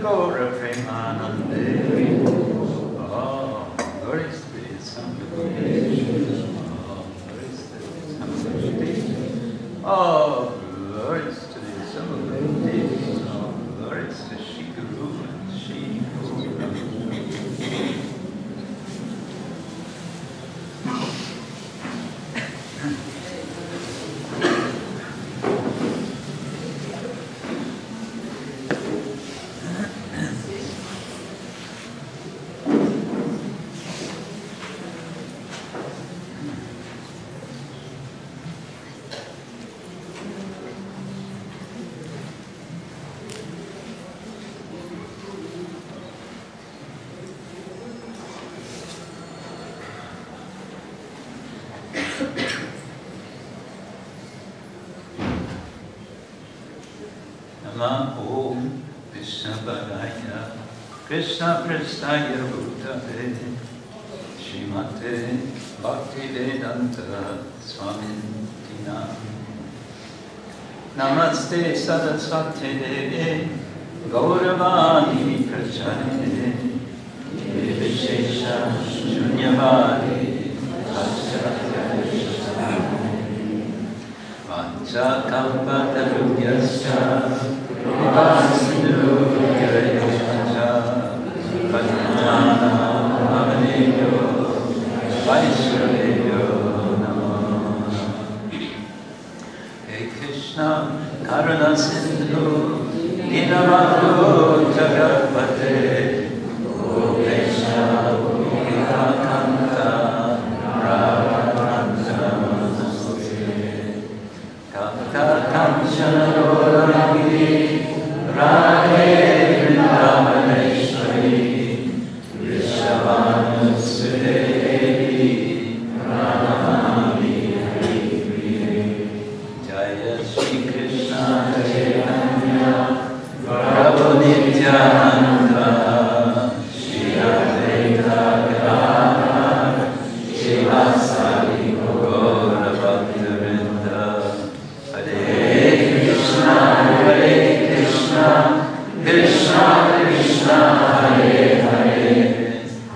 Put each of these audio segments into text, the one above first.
Gaura Premanande. Oh, glory to the Sambhagavati. Oh, glory to the Sambhagavati. Oh, glory to Shri Guru and Shri Guru. Om Krishna Padaya Krishna Prasthaya Bhutale Srimate Bhaktivedanta Swami Tina Namaste Saraswati Devi Gauravani Pracharine Vishesha Shunyavadi Vancha Kalpatarubhyascha Vivasindhu Yurayascha Padmana Amaneyo Vaishraveyo Namo. Hey Krishna Karuna Sindhu Dinabandhu Jagatpate Gopesha Gopikakanta Radhakanta Kanta Kanchana Rorangi Radhe Vrindavaneshwari Vrishabhanusudevi Pranamami Haripriye. Jaya Shri Krishna Chaitanya Prabhu Nityananda Shri Advaita Gadadhar Srivasadi Gaura Bhaktivinoda. Hare Krishna Krishna Krishna Hare Hare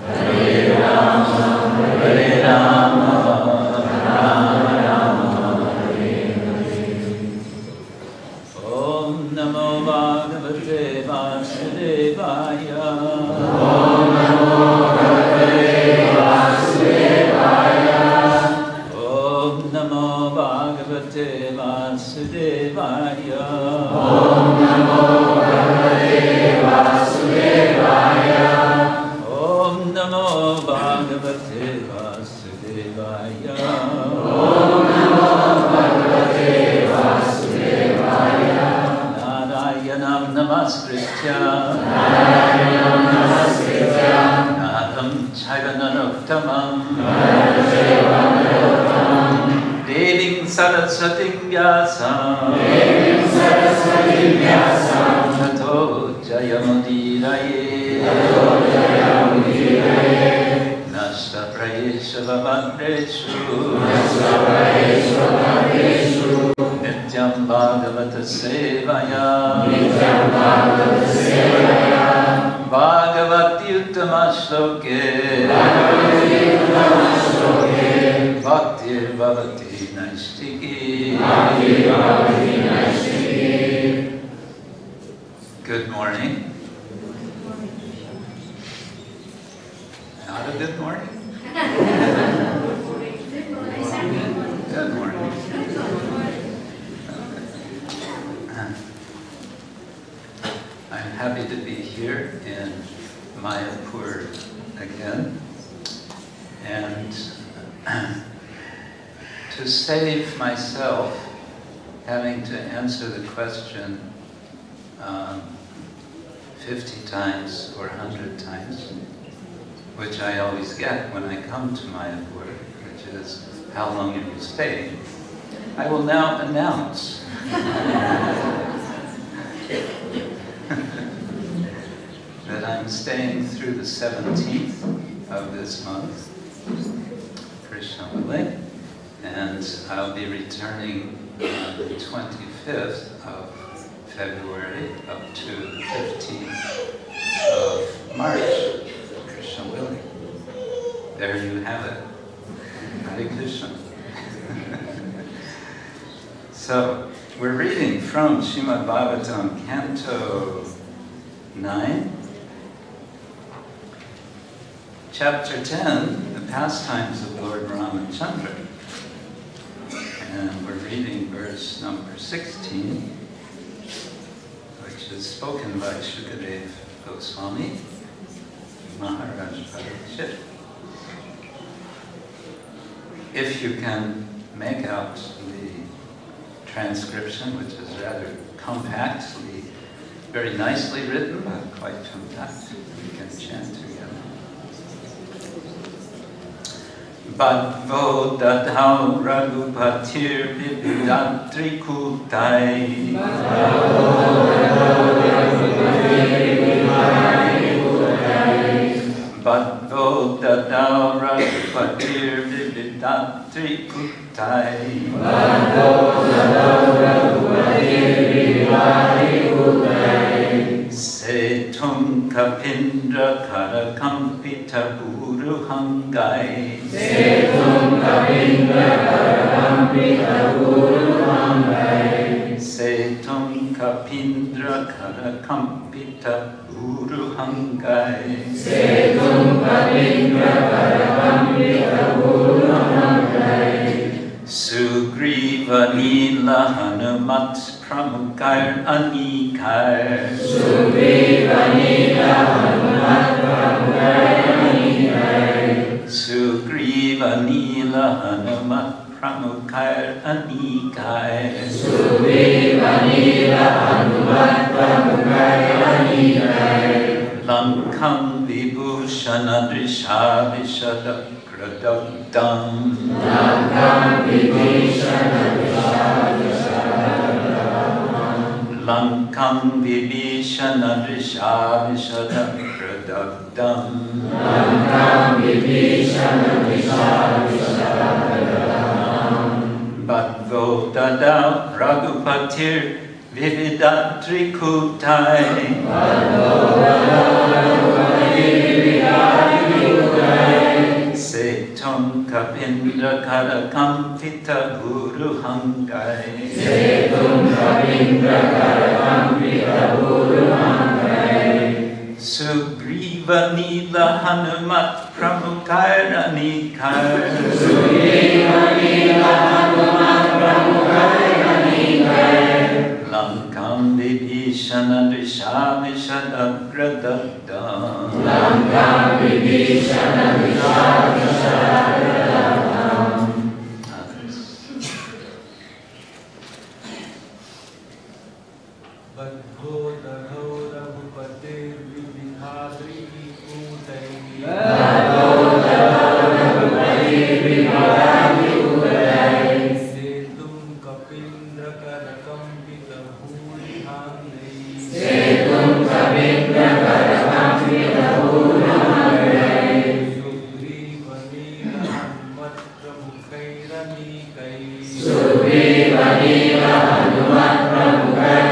Hare Rama Rama Rama Hare Hare. Om Namo Bhagavate Vasudevaya. Om Namo Bhagavate Vasudevaya. Om Namo Bhagavate Vasudevaya. Om Namo Bhagavate Vasudevaya. Om Namo Bhagavate Vasudevaya. Om Namo Bhagavate Vasudevaya. Narayanam Namaskritya Nadam Charananottamam Devim Saraswatim Vyasam Tato Jayamudiraye Nasta Prayesha Vavadreshu Nityam Bhagavata Sevaya Bhagavati Uttama Shloke Bhaktir Bhavati Naistiki. Good morning. Not a good morning? Good morning. I'm happy to be here in Mayapur again, and to save myself having to answer the question 50 times or 100 times, which I always get when I come to Mayapur, which is, how long are you staying? I will now announce that I'm staying through the 17th of this month, Krishna willing, and I'll be returning on the 25th of February up to the 15th from Srimad Bhagavatam, Canto 9, Chapter 10, the pastimes of Lord Ramachandra. And we're reading verse number 16, which is spoken by Shukadev Goswami, Maharaj Parikshit. If you can make out the transcription, which is rather compactly, very nicely written, but quite compact, we can chant together. Bhagavo dadhau raghupatir vividatri kutai. Bhagavo dadhau raghupatir vividatri kutai. Setum kapindra karakampita buruhangai. Setum kapindra karakampita buruhangai. Setum kapindra karakampita buruhangai. Setum kapindra karakampita buruhangai. Sugriva nila hanumat pramukar anikar. Sugriva nila hanumat pramukar anikar. Sugriva nila hanumat pramukar anikar. Sugriva nila hanumat pramukar anikar. Lankam vibhushana drisha vishada pradagdam. Lankam vibhushana drisha vishada. Lankam vibhishana drisha vishada pradagdam. Lankam vibhishana drisha vishada. Bhagavo dadau raghupatir vividatri kutai. Bhagavo dadau raghupatir vividatri kutai. Setum kapindra karakampita buruhangai. Setum kapindra karakampita buruhangai. Sugriva nila hanumat pramukar anikar. Sugriva nila hanumat pramukar anikar. Lankam vibhishana drisha vishada pradagdam. Lankam vibhishana drisha vishada pradagdam. Bhagavo dadhau raghupatir vividatri kutai. Bhagavo dadhau raghupatir vividatri kutai. Setum kapindra karakampita buruhangai. Setum kapindra karakampita buruhangai. Sugriva nila hanumat pramukar anikai. Sugriva nila hanumat pramukar anikar. Lankam vibhishana drisha vishada. Bhagavo dadhau raghupatir vividatri kutai. Bhagavo dadhau raghupatir vividatri kutai. Setum kapindra karakampita buruhangai. Setum kapindra karakampita buruhangai. Sugriva nila hanumat pramukar anikai. Sugriva nila hanumat pramukar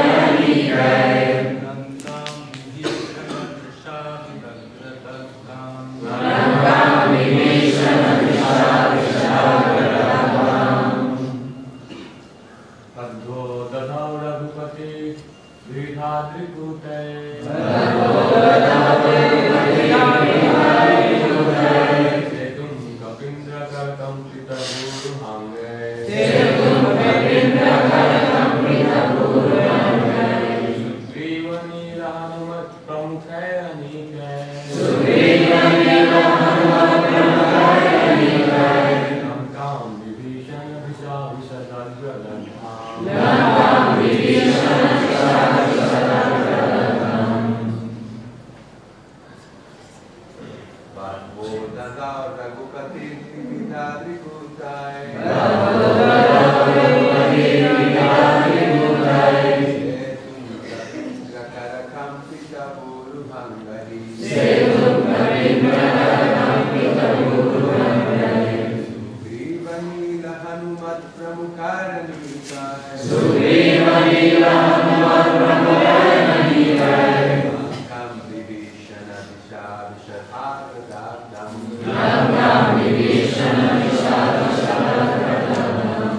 anikar. Lankam vibhishana drisha vishada pradagdam. Lankam vibhishana drisha vishada pradagdam. Bhagavo dadhau raghupatir vividatri kutai. Bhagavo dadhau raghupatir vividatri kutai. Setum kapindra karakampita buruhangai. Setum kapindra karakampita buruhangai. Sugriva nila hanumat pramukar anikar. Sugriva nila hanumat pramukar anikar. Lankam vibhishana drisha vishada pradagdam. Lankam vibhishana drisha vishada pradagdam.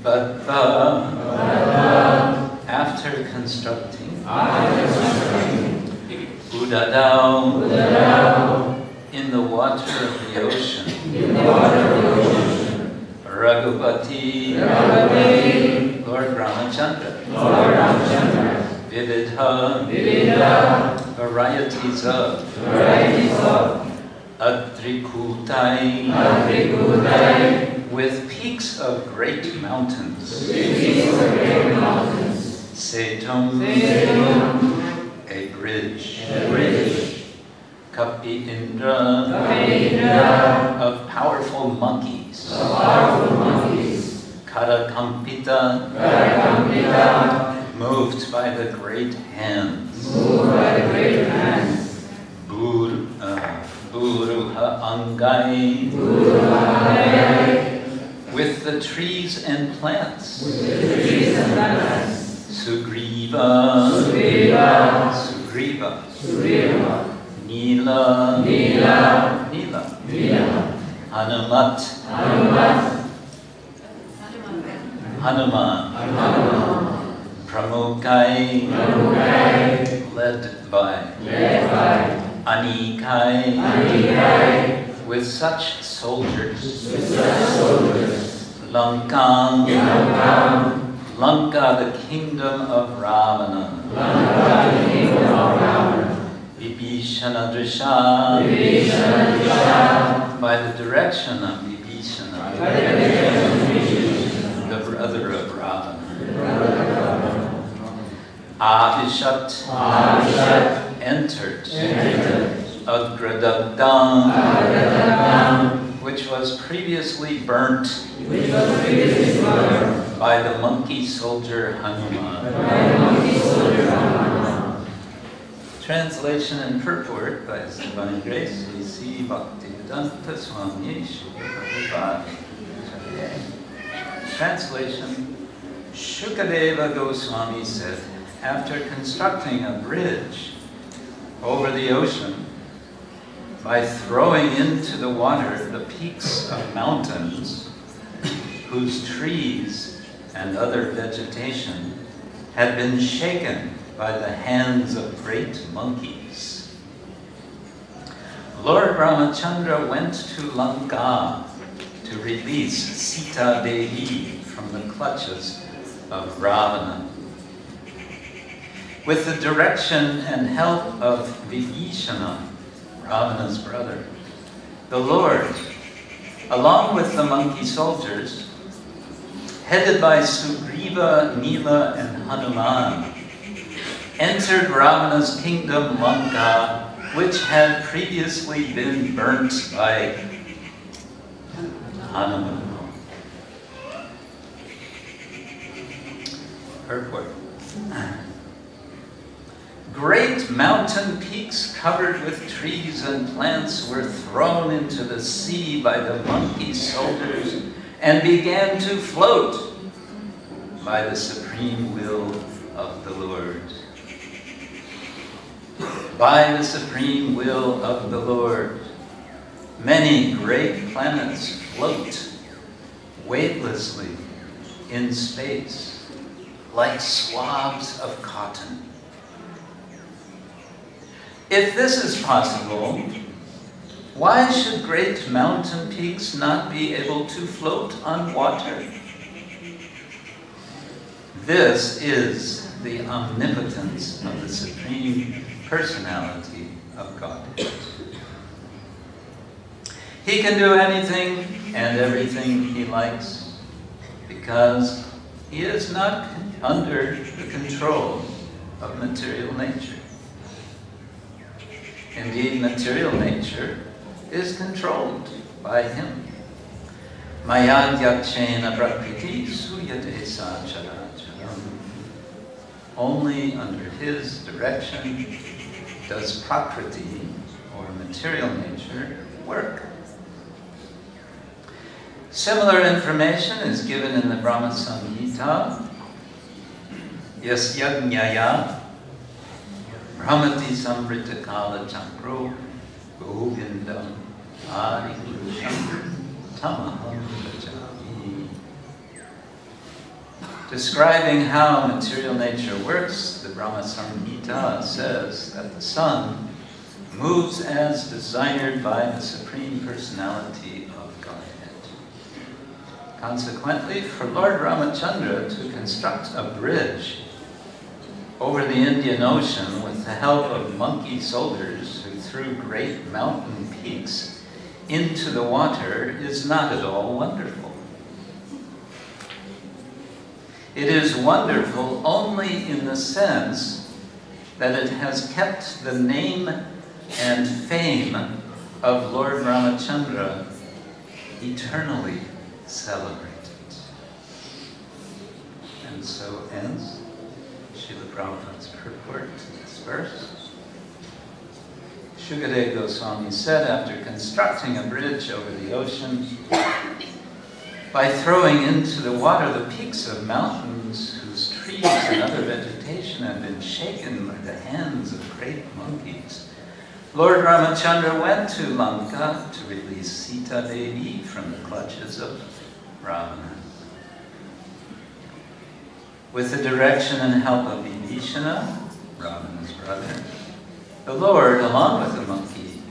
But after constructing Udadao in the water of the ocean, Raghupati, Lord Ramachandra, Vividha, varieties of Adrikutai, with peaks of great mountains, Setum, a bridge, Kapi Indra, of powerful monkeys, Karakampita, moved by the great hands, Buruha Angai, with the trees and plants, Sugriva, Nila, Hanuman, Pramukai, led by Anikai, with such soldiers, Lanka, the kingdom of Ravana, Vibhishana Drisha, by the direction of Vibhishana, the brother of Ravana. Avishat entered Agradagdam, which was previously burnt by the monkey soldier Hanuman. Translation and purport by His Divine Grace, A.C. Bhaktivedanta Swami Srila Prabhupada. Translation: Shukadeva Goswami said, after constructing a bridge over the ocean by throwing into the water the peaks of mountains whose trees and other vegetation had been shaken by the hands of great monkeys, Lord Ramachandra went to Lanka to release Sita Devi from the clutches of Ravana. With the direction and help of Vibhishana, Ravana's brother, the Lord, along with the monkey soldiers, headed by Sugriva, Nila, and Hanuman, entered Ravana's kingdom Lanka, which had previously been burnt by Hanuman. Purport. Great mountain peaks covered with trees and plants were thrown into the sea by the monkey soldiers and began to float by the supreme will of the Lord. By the supreme will of the Lord, many great planets float weightlessly in space like swabs of cotton. If this is possible, why should great mountain peaks not be able to float on water? This is the omnipotence of the Supreme Personality of Godhead. He can do anything and everything he likes because he is not under the control of material nature. Indeed, material nature is controlled by him. Mayadhyakshena prakriti suyate sacharacharam. Only under his direction does prakriti, or material nature, work. Similar information is given in the Brahma Samhita. Yasyajñaya Brahmati samrita kala chakro Govindam Adi Purusham Tamaham Bhajami. Describing how material nature works, the Brahma Samhita says that the sun moves as desired by the Supreme Personality of Godhead. Consequently, for Lord Ramachandra to construct a bridge over the Indian Ocean with the help of monkey soldiers who threw great mountain peaks into the water is not at all wonderful. It is wonderful only in the sense that it has kept the name and fame of Lord Ramachandra eternally celebrated. And so ends Srila Prabhupada's purport to this verse. Shukadeva Goswami said, after constructing a bridge over the ocean, by throwing into the water the peaks of mountains whose trees and other vegetation had been shaken by the hands of great monkeys, Lord Ramachandra went to Lanka to release Sita Devi from the clutches of Ravana. With the direction and help of Vibhishana, Ravana's brother, the Lord, along with the monkey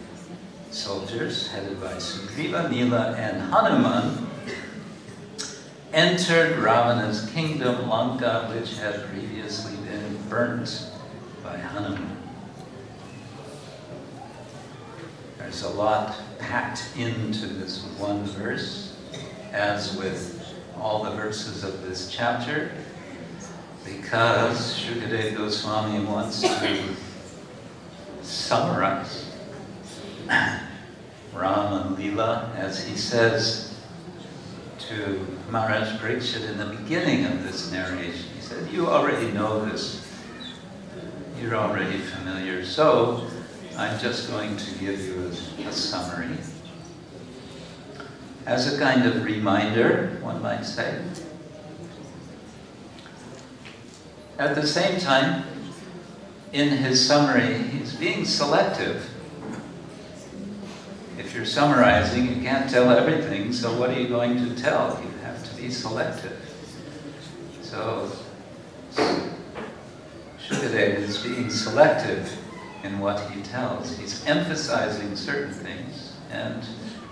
soldiers headed by Sugriva, Nila, and Hanuman, entered Ravana's kingdom, Lanka, which had previously been burnt by Hanuman. There's a lot packed into this one verse, as with all the verses of this chapter, because Shukadeva Goswami wants to summarize Rama and Leela, as he says to Maharaj Parikshit in the beginning of this narration. He said, you already know this. You're already familiar. So I'm just going to give you a summary. As a kind of reminder, one might say. At the same time, in his summary, he's being selective. If you're summarizing, you can't tell everything, so what are you going to tell? You have to be selective. So Shukadeva is being selective in what he tells. He's emphasizing certain things and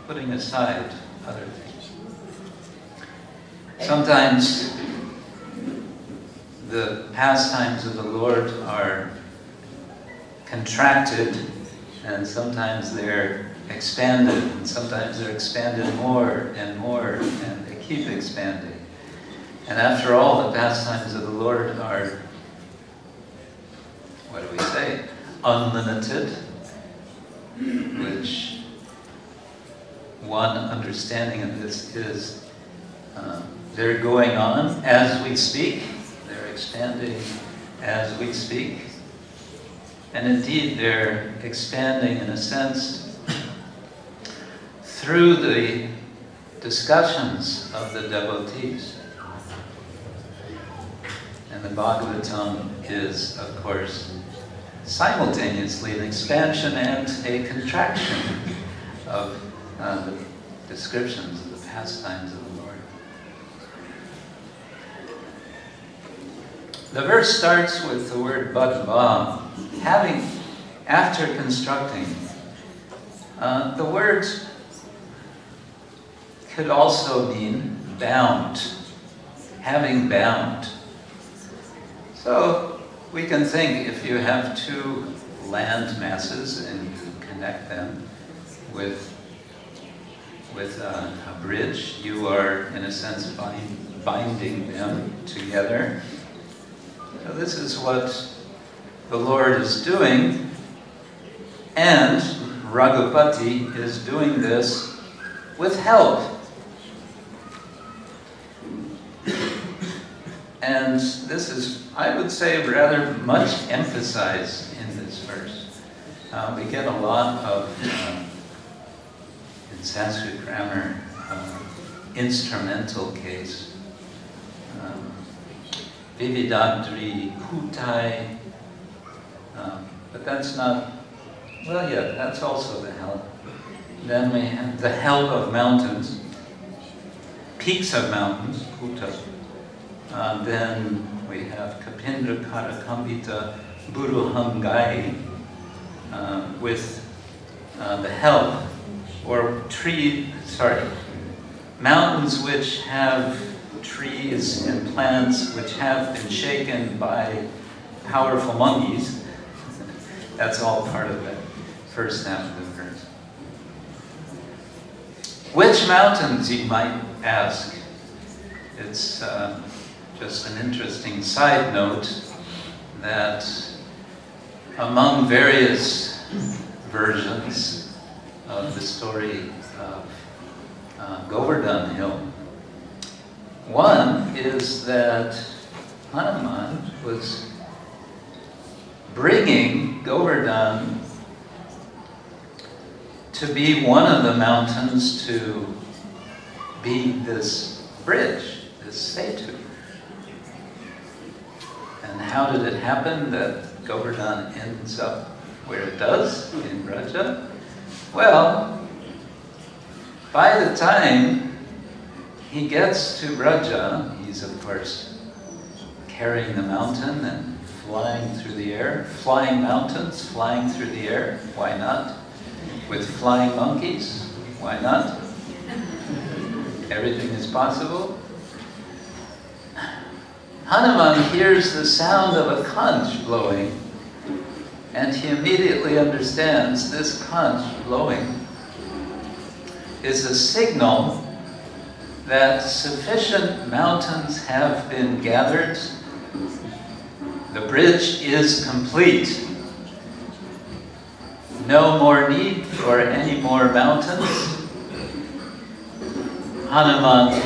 putting aside other things. Sometimes the pastimes of the Lord are contracted, and sometimes they're expanded, and sometimes they're expanded more, and they keep expanding. And after all, the pastimes of the Lord are, what do we say, unlimited, which one understanding of this is they're going on as we speak, they're expanding as we speak, and indeed they're expanding in a sense through the discussions of the devotees. And the Bhagavatam is, of course, simultaneously an expansion and a contraction of the descriptions of the pastimes of the Lord. The verse starts with the word Bhagava, having, after constructing. The word could also mean bound, having bound. So we can think, if you have two land masses and you connect them with a bridge, you are, in a sense, binding them together. So this is what the Lord is doing, and Raghupati is doing this with help. And this is, I would say, rather much emphasized in this verse. We get a lot of, in Sanskrit grammar, instrumental case. Vividadri kutai, but that's not Well, yeah, that's also the hell. Then we have the hell of mountains, peaks of mountains, Kuta. Then we have Kapindra Karakambita Buruhangai, with the hell, or mountains which have trees and plants which have been shaken by powerful monkeys. That's all part of the first half of the verse. Which mountains, you might ask? It's just an interesting side note that among various versions of the story of Govardhan Hill, one is that Hanuman was bringing Govardhan to be one of the mountains to be this bridge, this setu. And how did it happen that Govardhan ends up where it does, in Braja? Well, by the time he gets to Braja, he's of course carrying the mountain and flying through the air, flying mountains, flying through the air, why not? With flying monkeys, why not? Everything is possible. Hanuman hears the sound of a conch blowing, and he immediately understands this conch blowing is a signal that sufficient mountains have been gathered. The bridge is complete. No more need for any more mountains. Hanuman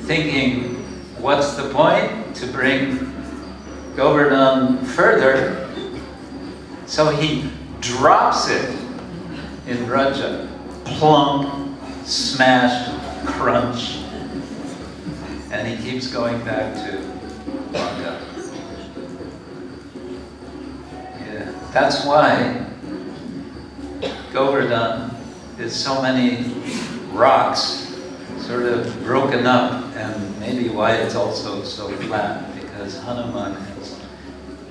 thinking, what's the point to bring Govardhan further? So he drops it in Braja. Plunk, smash, crunch. And he keeps going back to Braja. Yeah, that's why Govardhan is so many rocks sort of broken up, and maybe why it's also so flat, because Hanuman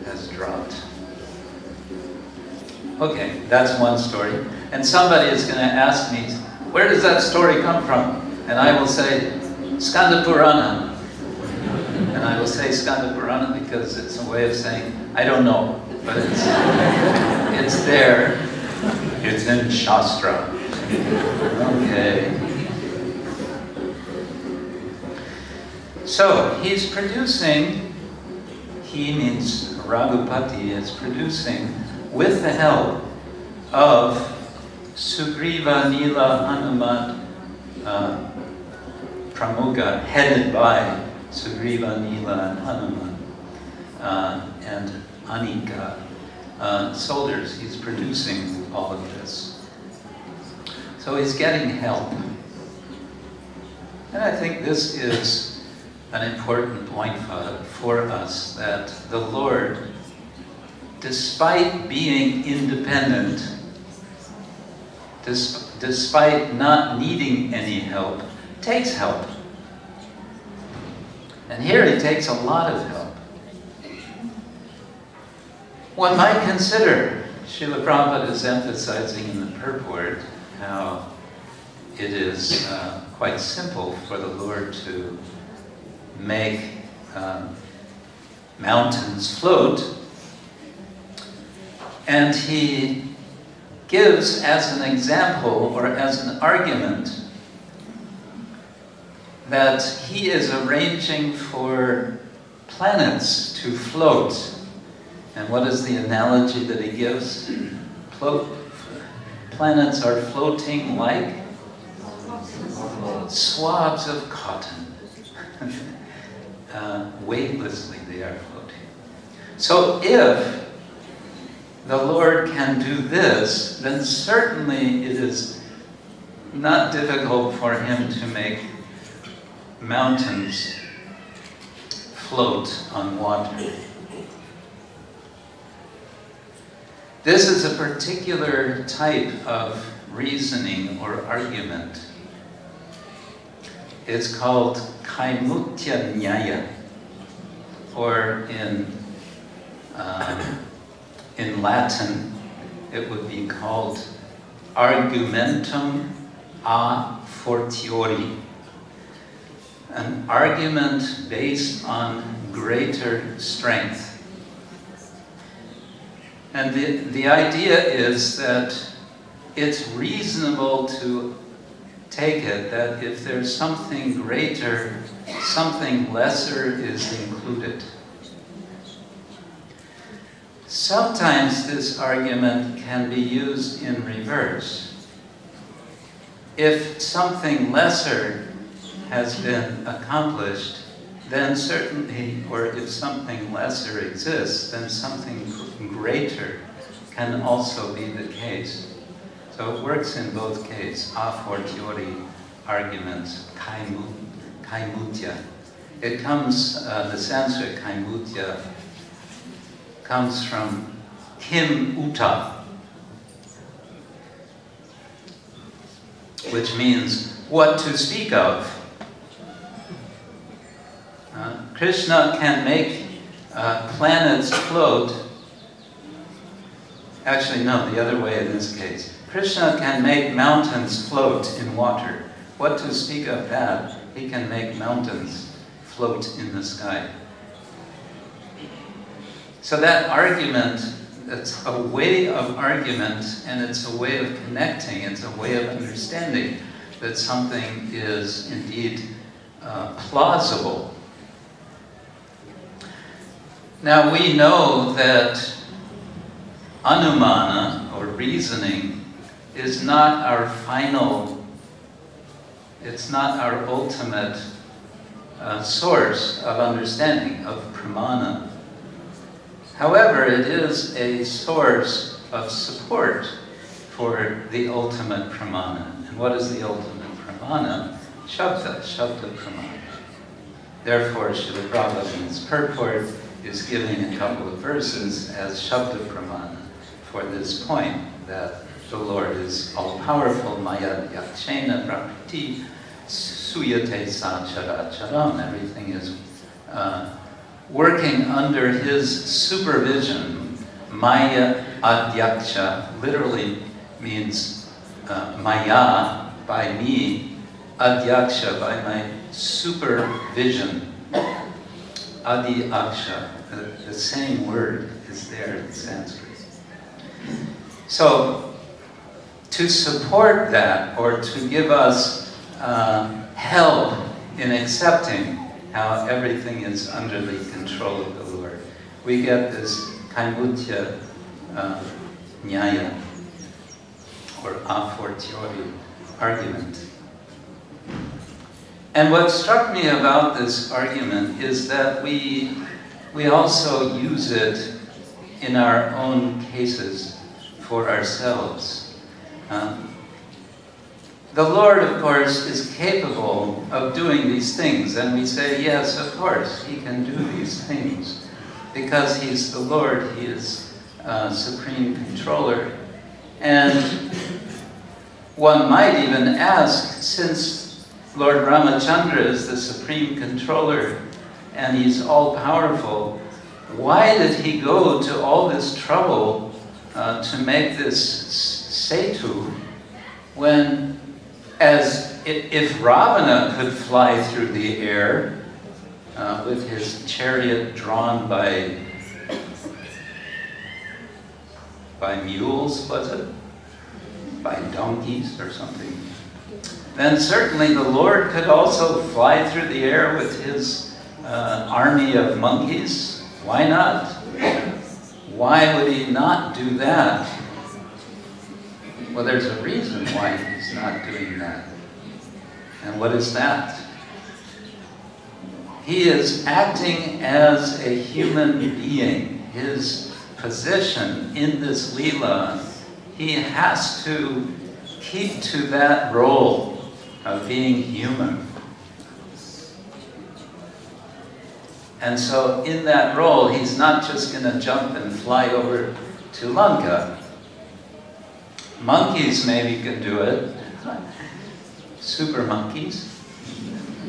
has dropped. Okay, that's one story. And somebody is going to ask me, where does that story come from? And I will say, Skanda Purana. And I will say Skanda Purana because it's a way of saying, I don't know, but it's there. It's in Shastra. Okay. So he's producing, he means Raghupati is producing with the help of Sugriva Nila Hanuman Pramukha, headed by Sugriva Nila and Hanuman and Anika soldiers. He's producing all of this. So he's getting help. And I think this is an important point for us, that the Lord, despite being independent, despite not needing any help, takes help. And here he takes a lot of help. One might consider, Srila Prabhupada is emphasizing in the purport how it is quite simple for the Lord to make mountains float. And he gives as an example or as an argument that he is arranging for planets to float. And what is the analogy that he gives? Planets are floating like swabs of cotton. Weightlessly they are floating. So if the Lord can do this, then certainly it is not difficult for him to make mountains float on water. This is a particular type of reasoning or argument. It's called Kaimutya Nyaya, or in Latin, it would be called argumentum a fortiori, an argument based on greater strength. And the idea is that it's reasonable to take it that if there's something greater, something lesser is included. Sometimes this argument can be used in reverse. If something lesser has been accomplished, then certainly, or if something lesser exists, then something greater can also be the case. So it works in both cases, a fortiori arguments, kaimutya. It comes, the Sanskrit kaimutya comes from kim uta, which means what to speak of. Krishna can make planets float. Actually, no, the other way in this case. Krishna can make mountains float in water. What to speak of that? He can make mountains float in the sky. So that argument, it's a way of argument, and it's a way of connecting, it's a way of understanding that something is indeed plausible. Now we know that anumana, or reasoning, is not our final, it's not our ultimate source of understanding, of pramana. However, it is a source of support for the ultimate pramana. And what is the ultimate pramana? Shabda pramana. Therefore, Srila Prabhupada in his purport is giving a couple of verses as Shabda pramana for this point, that the Lord is all-powerful, maya yakshena prakriti suyate sachara charam. Everything is working under his supervision. Maya adyaksha literally means maya, by me, adyaksha, by my supervision. Adi aksha, the same word is there in Sanskrit. So, to support that, or to give us help in accepting how everything is under the control of the Lord, we get this kaimutya nyaya, or a fortiori argument. And what struck me about this argument is that we also use it in our own cases for ourselves. The Lord, of course, is capable of doing these things, and we say, yes, of course, He can do these things, because He's the Lord, He is Supreme Controller. And one might even ask, since Lord Ramachandra is the Supreme Controller, and He's all-powerful, why did He go to all this trouble to make this setu, when, if Ravana could fly through the air with his chariot drawn by mules, was it? By donkeys or something. Then certainly the Lord could also fly through the air with his army of monkeys. Why not? Why would He not do that? Well, there's a reason why He's not doing that. And what is that? He is acting as a human being. His position in this Leela, He has to keep to that role of being human. And so in that role, He's not just going to jump and fly over to Lanka. Monkeys maybe can do it. Super monkeys.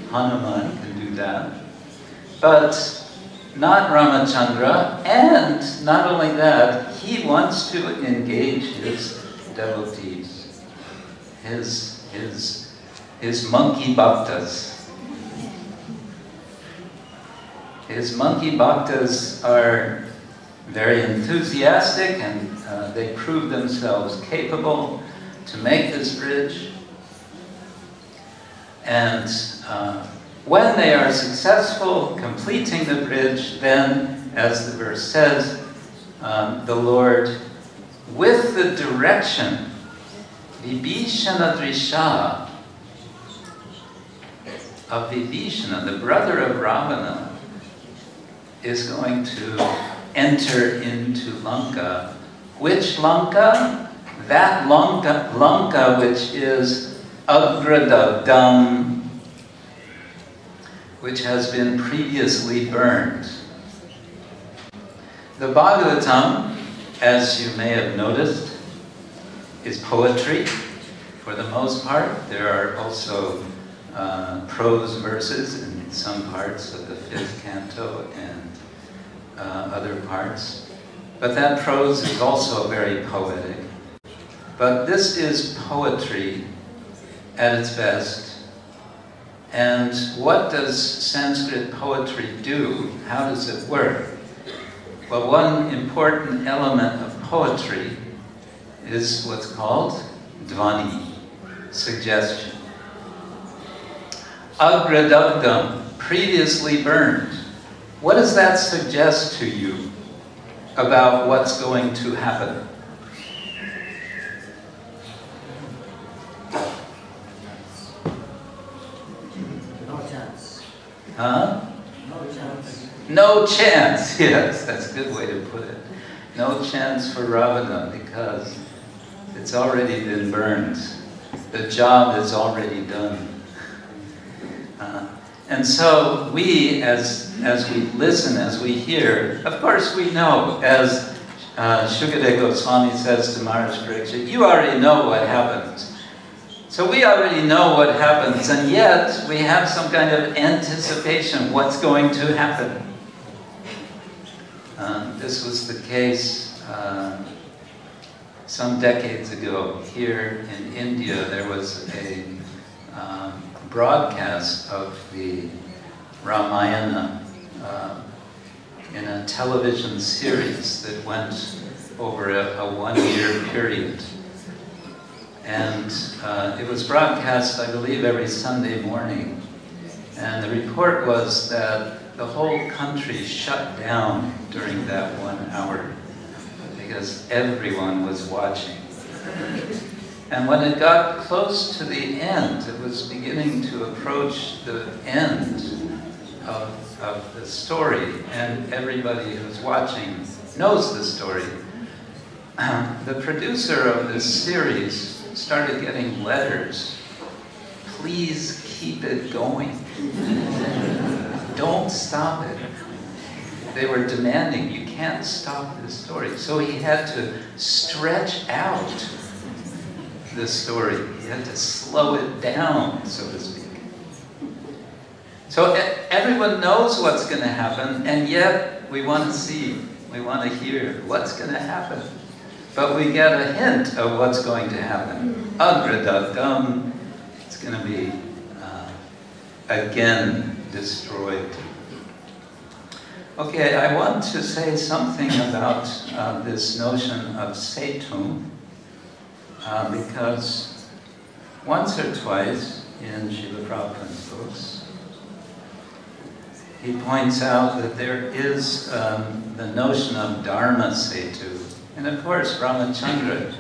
Hanuman can do that. But not Ramachandra, and not only that, he wants to engage his devotees, his monkey bhaktas. His monkey bhaktas are very enthusiastic, and they prove themselves capable to make this bridge. And when they are successful completing the bridge, then, as the verse says, the Lord, with the direction, Vibhishana Drisha, of Vibhishana, the brother of Ravana, is going to enter into Lanka. Which Lanka? That Lanka which is Agradagdam, which has been previously burned. The Bhagavatam, as you may have noticed, is poetry for the most part. There are also prose verses in some parts of the 5th canto and other parts. But that prose is also very poetic. But this is poetry at its best. And what does Sanskrit poetry do? How does it work? Well, one important element of poetry is what's called dhvani, suggestion. Agradagdam, previously burned. What does that suggest to you about what's going to happen? No chance. Huh? No chance. No chance, yes, that's a good way to put it. No chance for Ravana, because it's already been burned. The job is already done. And so we, as we listen, as we hear, of course we know, as Shukadeva Goswami says to Maharaj Parikshit, you already know what happens. So we already know what happens, and yet we have some kind of anticipation what's going to happen. This was the case some decades ago. Here in India, there was a broadcast of the Ramayana in a television series that went over a one-year period. And it was broadcast, I believe, every Sunday morning. And the report was that the whole country shut down during that 1 hour because everyone was watching. And when it got close to the end, it was beginning to approach the end of the story, and everybody who's watching knows the story. The producer of this series started getting letters. Please keep it going. Don't stop it. They were demanding, you can't stop this story. So he had to stretch out the story. He had to slow it down, so to speak. So everyone knows what's going to happen, and yet we want to see, we want to hear what's going to happen. But we get a hint of what's going to happen. Agradagdam, it's going to be again destroyed. Okay, I want to say something about this notion of setum, because once or twice in Srila Prabhupada's books, he points out that there is the notion of dharma setu. And of course, Ramachandra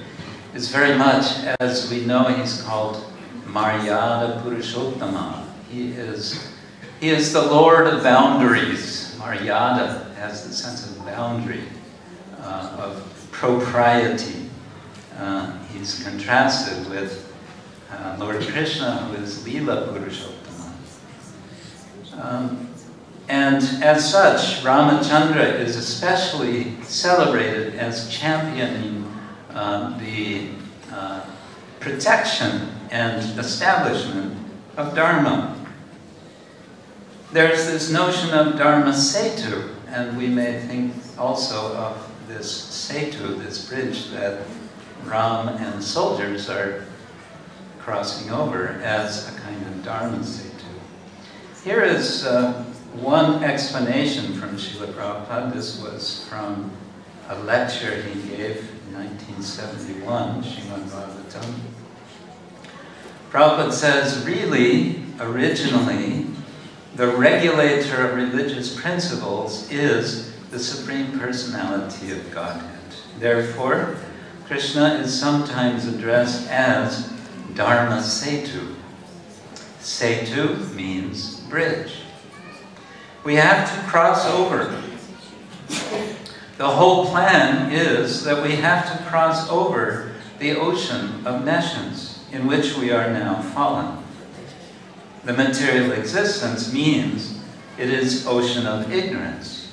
is very much, as we know, he's called Maryada Purushottama. He is the Lord of boundaries. Maryada has the sense of boundary, of propriety. He's contrasted with Lord Krishna, who is Lila Purushottama. And as such, Ramachandra is especially celebrated as championing the protection and establishment of Dharma. There's this notion of Dharma Setu, and we may think also of this Setu, this bridge that Ram and soldiers are crossing over as a kind of Dharma Setu. Here is one explanation from Srila Prabhupada. This was from a lecture he gave in 1971, Srimad Bhagavatam. Prabhupada says, really, originally, the regulator of religious principles is the Supreme Personality of Godhead. Therefore, Krishna is sometimes addressed as Dharma Setu. Setu means bridge. We have to cross over. The whole plan is that we have to cross over the ocean of nescience in which we are now fallen. The material existence means it is ocean of ignorance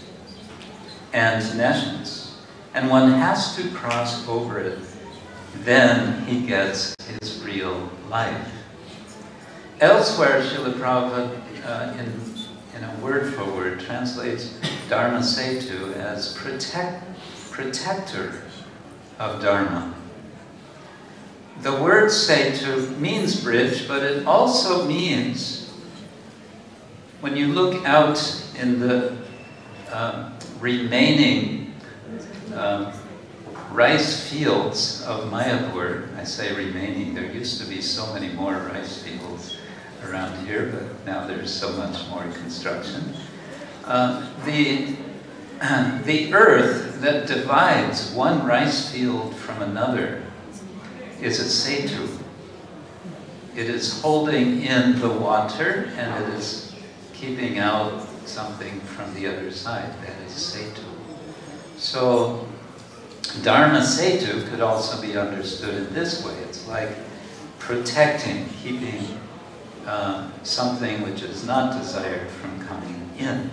and nescience. And one has to cross over it. Then he gets his real life. Elsewhere, Srila Prabhupada, in a word-for-word, translates Dharma Setu as protector of Dharma. The word Setu means bridge, but it also means, when you look out in the remaining rice fields of Mayapur, I say remaining, there used to be so many more rice fields around here, but now there's so much more construction. The earth that divides one rice field from another is a setu. It is holding in the water and it is keeping out something from the other side. That is setu. So Dharma Setu could also be understood in this way. It's like protecting, keeping something which is not desired from coming in.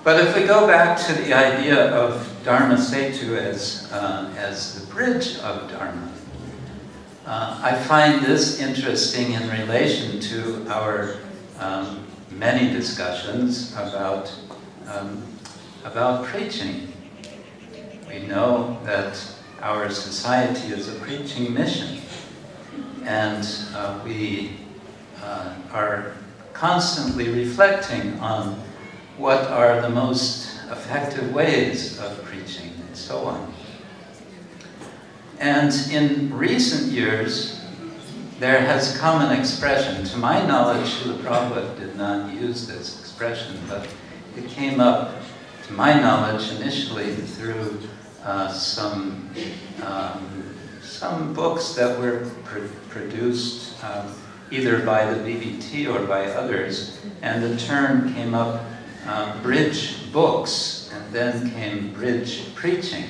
But if we go back to the idea of Dharma Setu as the bridge of Dharma, I find this interesting in relation to our many discussions about preaching. We know that our society is a preaching mission, and we are constantly reflecting on what are the most effective ways of preaching, and so on. And in recent years, there has come an expression. To my knowledge, Srila Prabhupada did not use this expression, but it came up, to my knowledge, initially through some books that were produced either by the BBT or by others, and the term came up, bridge books, and then came bridge preaching.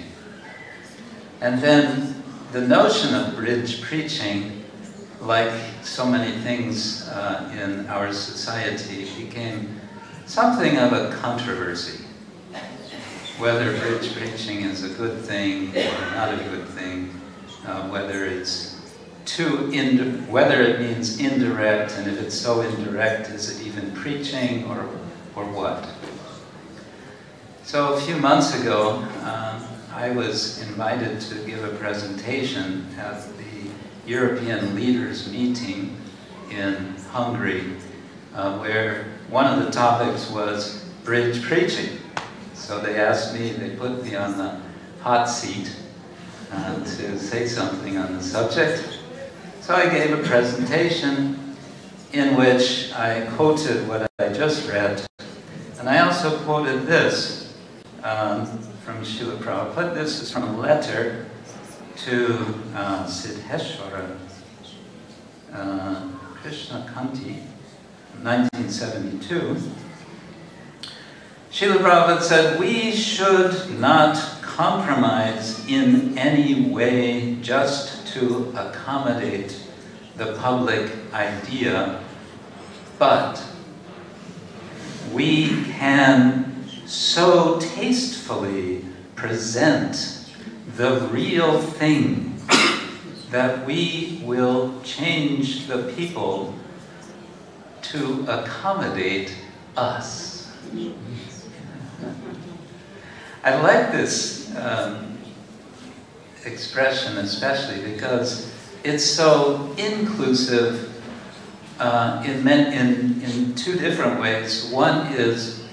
And then the notion of bridge preaching, like so many things in our society, became something of a controversy. Whether bridge preaching is a good thing or not a good thing, whether it's whether it means indirect, and if it's so indirect, is it even preaching or what? So a few months ago, I was invited to give a presentation at the European Leaders Meeting in Hungary, where one of the topics was bridge preaching. So they asked me, they put me on the hot seat to say something on the subject. So I gave a presentation in which I quoted what I just read, and I also quoted this from Srila Prabhupada. This is from a letter to Siddheshwara Krishna Kanti, 1972. Srila Prabhupada said, "We should not compromise in any way just to accommodate the public idea, but we can so tastefully present the real thing that we will change the people to accommodate us. I like this expression especially because it's so inclusive in two different ways. One is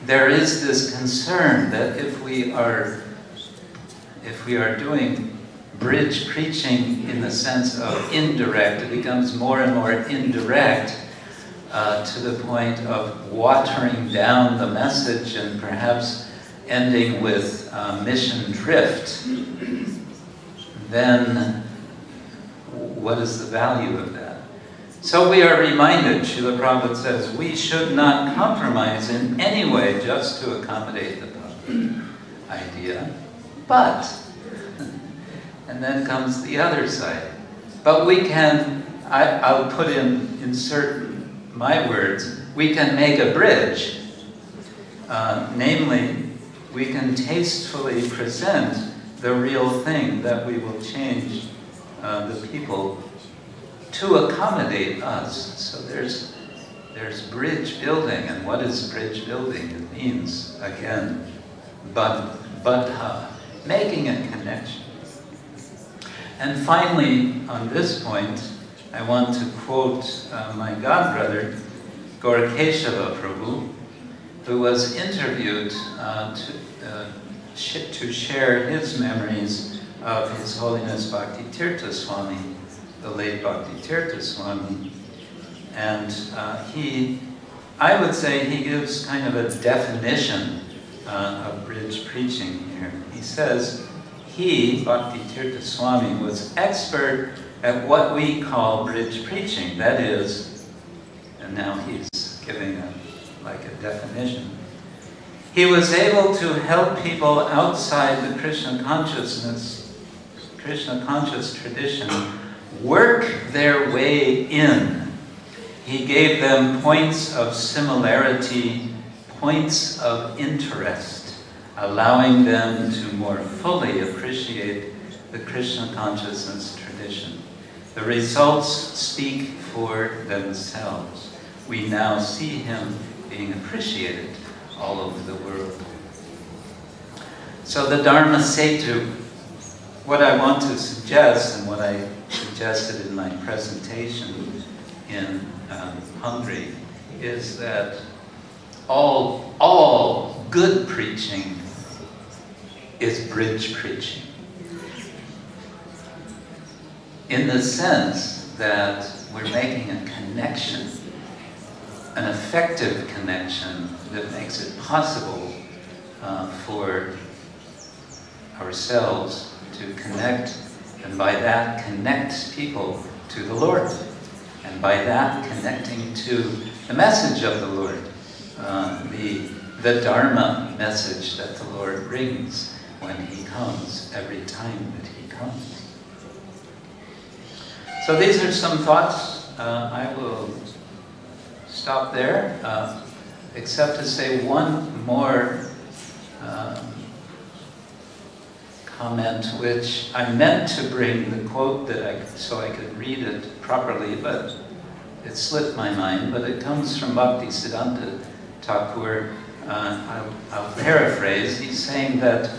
there is this concern that if we are doing bridge preaching in the sense of indirect, it becomes more and more indirect to the point of watering down the message and perhaps ending with mission drift. Then what is the value of that? So we are reminded, Srila Prabhupada says, we should not compromise in any way just to accommodate the public idea. But, and then comes the other side. But we can, I'll put insert my words, we can make a bridge. Namely, we can tastefully present the real thing that we will change the people to accommodate us. So there's bridge building, and what is bridge building? It means, again, badha, making a connection. And finally, on this point, I want to quote my godbrother, Gaura-Keshava Prabhu, who was interviewed to share his memories of His Holiness Bhakti-tirtha Swami, the late Bhakti-tirtha Swami. And I would say he gives kind of a definition of bridge preaching here. He says, he, Bhakti-tirtha Swami, was expert at what we call bridge preaching. That is, and now he's giving like a definition. He was able to help people outside the Krishna conscious tradition work their way in. He gave them points of similarity, points of interest, allowing them to more fully appreciate the Krishna consciousness tradition. The results speak for themselves. We now see him being appreciated all over the world. So the Dharma Setu, what I want to suggest, and what I suggested in my presentation in Hungary, is that all good preaching is bridge preaching. In the sense that we're making a connection, an effective connection that makes it possible for ourselves to connect, and by that connect people to the Lord, and by that connecting to the message of the Lord, the Dharma message that the Lord brings when He comes, every time that He comes. So these are some thoughts. I will stop there, except to say one more comment, which I meant to bring the quote so I could read it properly, but it slipped my mind. But it comes from Bhaktisiddhanta Thakur. I'll paraphrase. He's saying that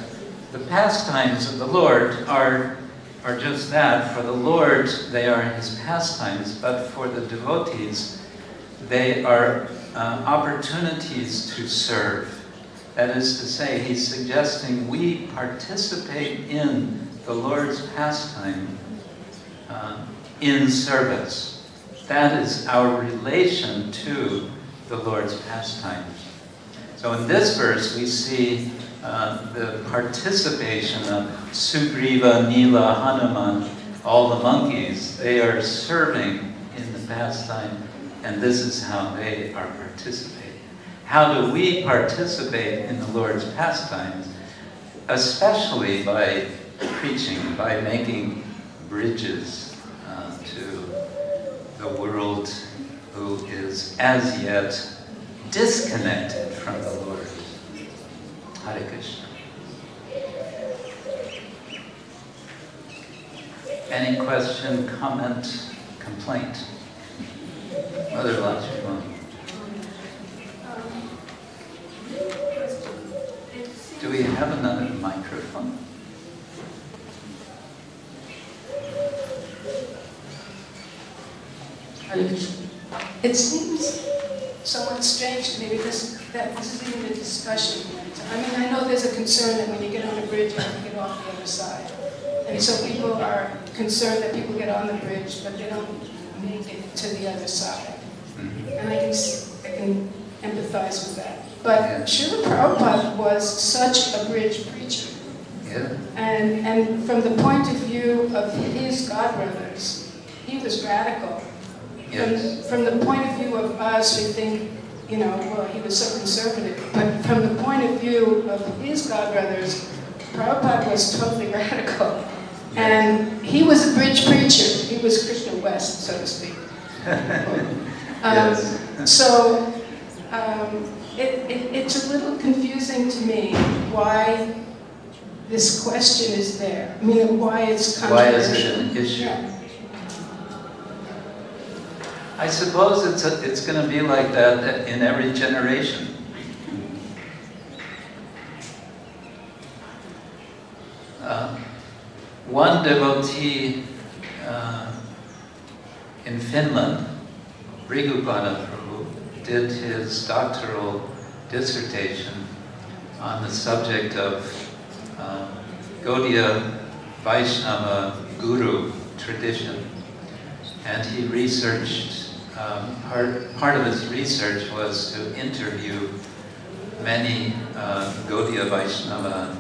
the pastimes of the Lord are just that. For the Lord, they are His pastimes, but for the devotees, they are opportunities to serve. That is to say, he's suggesting we participate in the Lord's pastime in service. That is our relation to the Lord's pastime. So in this verse, we see the participation of Sugriva, Nila, Hanuman, all the monkeys. They are serving in the pastime, and this is how they are participating. How do we participate in the Lord's pastimes? Especially by preaching, by making bridges to the world who is as yet disconnected from the Lord. Hare Krishna. Any question, comment, complaint? Mother Lord.Siva. Do we have another microphone? It seems somewhat strange to me because this is even a discussion. I mean, I know there's a concern that when you get on a bridge, you have to get off the other side. And so people are concerned that people get on the bridge, but they don't make it to the other side. And I can empathize with that. But Srila Prabhupada was such a bridge preacher. Yeah. And from the point of view of his godbrothers, he was radical. Yes. From the point of view of us, we think, you know, well, he was so conservative. But from the point of view of his godbrothers, Prabhupada was totally radical. And he was a bridge preacher. He was Krishna West, so to speak. So it's a little confusing to me why this question is there. I mean, why it's controversial. Why is it an issue? Yeah. I suppose it's going to be like that in every generation. One devotee in Finland, Brigupada Prabhu, did his doctoral dissertation on the subject of Gaudiya Vaishnava Guru tradition. And he researched, part of his research was to interview many Gaudiya Vaishnava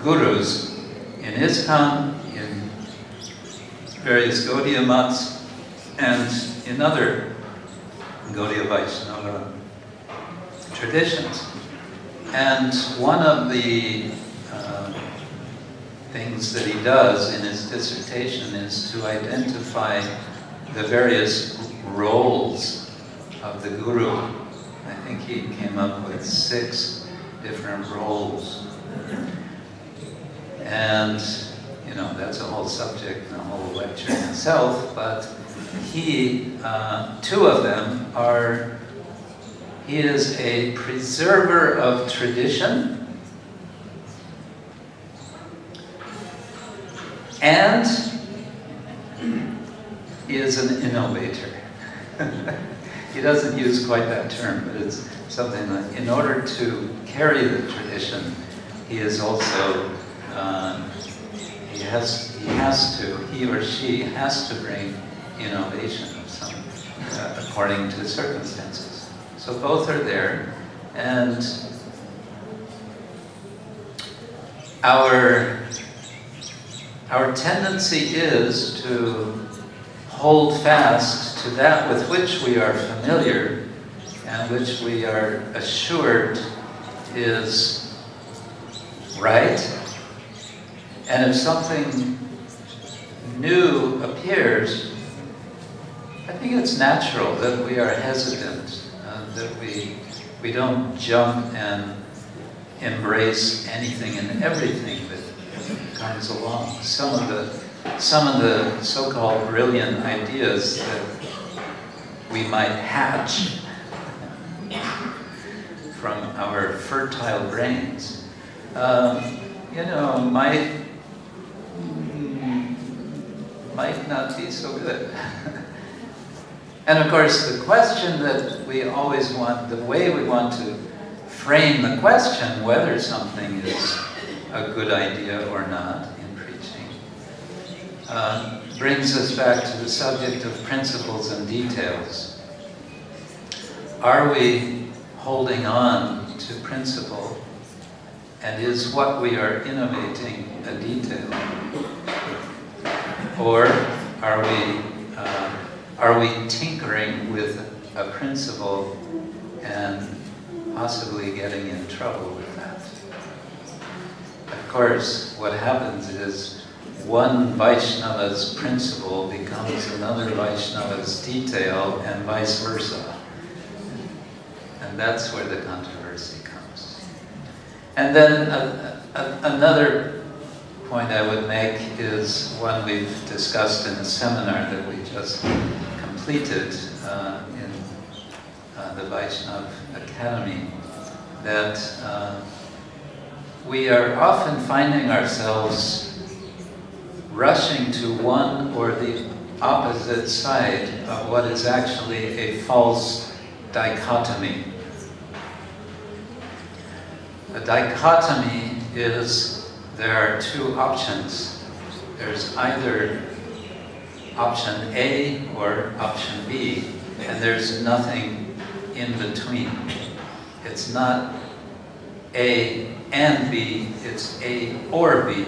gurus in ISKCON, in various Gaudiya mats, and in other Gaudiya Vaishnava traditions. And one of the things that he does in his dissertation is to identify the various roles of the guru. I think he came up with 6 different roles. And, you know, that's a whole subject and a whole lecture in itself, but he, 2 of them are, he is a preserver of tradition and he is an innovator. He doesn't use quite that term, but it's something like, in order to carry the tradition, he is also, he or she has to bring innovation of some, according to circumstances. So both are there, and our tendency is to hold fast to that with which we are familiar and which we are assured is right. And if something new appears, I think it's natural that we are hesitant, that we don't jump and embrace anything and everything that comes along. Some of the so-called brilliant ideas that we might hatch from our fertile brains, you know, might not be so good. And of course, the question that we always want, the way we want to frame the question, whether something is a good idea or not in preaching, brings us back to the subject of principles and details. Are we holding on to principle, and is what we are innovating a detail? Or are we tinkering with a principle and possibly getting in trouble with that? Of course, what happens is one Vaishnava's principle becomes another Vaishnava's detail, and vice versa. And that's where the controversy comes. And then another point I would make is one we've discussed in a seminar that we just completed in the Vaishnav Academy, that we are often finding ourselves rushing to one or the opposite side of what is actually a false dichotomy. A dichotomy is there are two options. There's either option A or option B, and there's nothing in between. It's not A and B, it's A or B.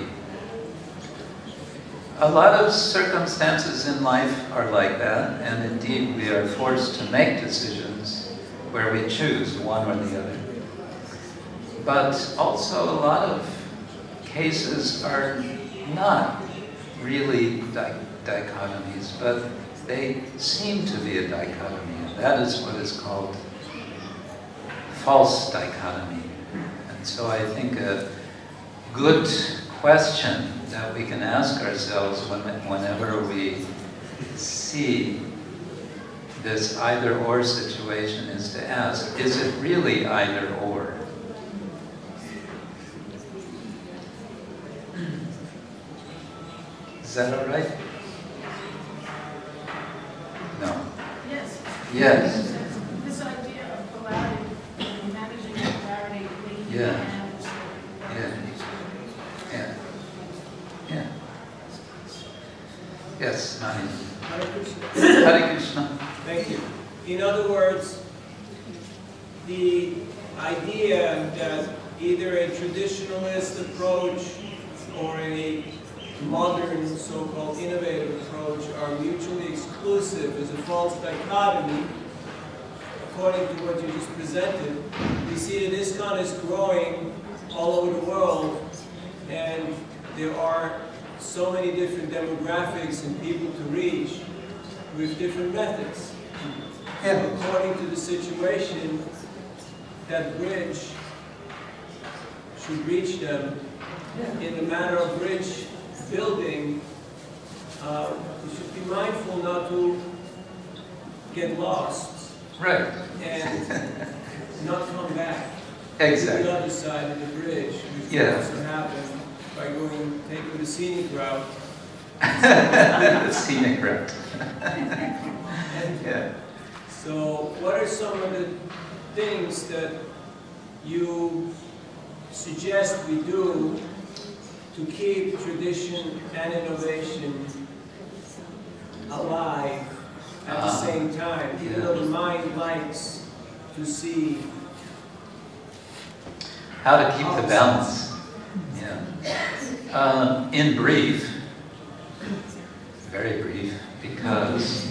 A lot of circumstances in life are like that, and indeed we are forced to make decisions where we choose one or the other. But also a lot of cases are not really dichotomies, but they seem to be a dichotomy. And that is what is called false dichotomy. And so I think a good question that we can ask ourselves whenever we see this either-or situation is to ask, is it really either-or? Is that all right? No. Yes. Yes. This idea of polarity, managing polarity, Yeah. Yeah. Yeah. Yes, Nani. Hare Krishna. Hare Krishna. Thank you. In other words, the idea that either a traditionalist approach or a modern, so-called innovative approach are mutually exclusive is a false dichotomy. According to what you just presented, we see that ISKCON is growing all over the world, and there are so many different demographics and people to reach with different methods. Yeah. According to the situation, that bridge should reach them in the manner of bridge building. We should be mindful not to get lost. Right. And not come back Exactly. to the other side of the bridge, which Yeah. can also happen by taking the scenic route. The scenic route. And Yeah. so, what are some of the things that you suggest we do to keep tradition and innovation alive at the same time, even though the mind likes to see How to keep the balance. Yeah. In brief, very brief, because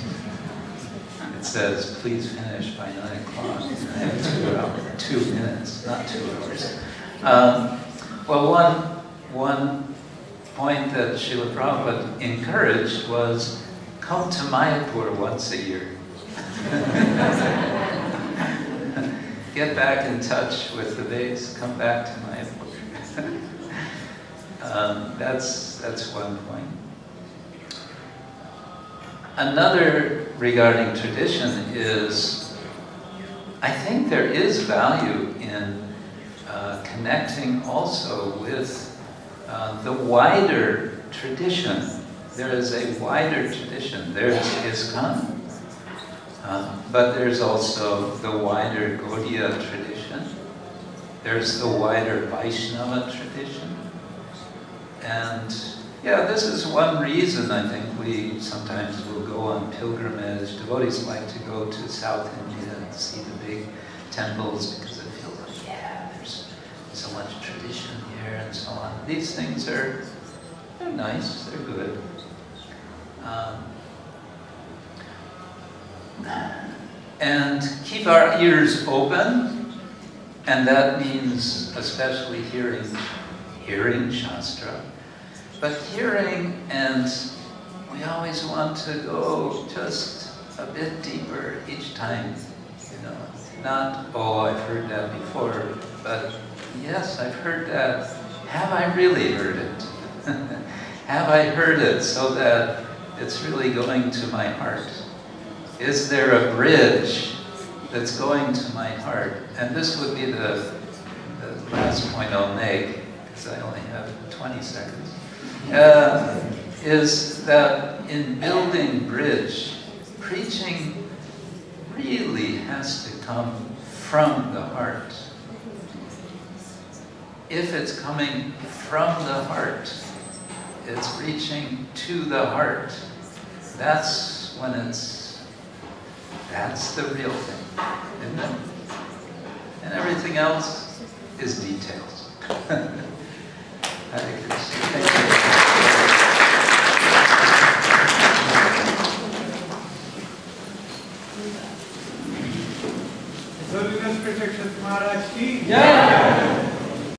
it says, please finish by 9 o'clock. I have 2 minutes, not 2 hours. Well, one point that Srila Prabhupada encouraged was, come to Mayapur once a year. Get back in touch with the base, come back to Mayapur. That's one point. Another regarding tradition is, I think there is value in connecting also with the wider tradition. There is a wider tradition. There's ISKCON, but there's also the wider Gaudiya tradition. There's the wider Vaishnava tradition. And yeah, this is one reason I think we sometimes will go on pilgrimage. Devotees like to go to South India and see the big temples because they feel like, yeah, there's so much tradition here and so on. These things they're nice, they're good. And keep our ears open, and that means especially hearing Shastra, but hearing, and we always want to go just a bit deeper each time. You know, not, oh, I've heard that before, but yes, I've heard that. Have I really heard it? Have I heard it so that it's really going to my heart? Is there a bridge that's going to my heart? And this would be the last point I'll make, because I only have 20 seconds, is that in building bridge, preaching really has to come from the heart. If it's coming from the heart, it's reaching to the heart. That's when that's the real thing, isn't it? And everything else is details. Hare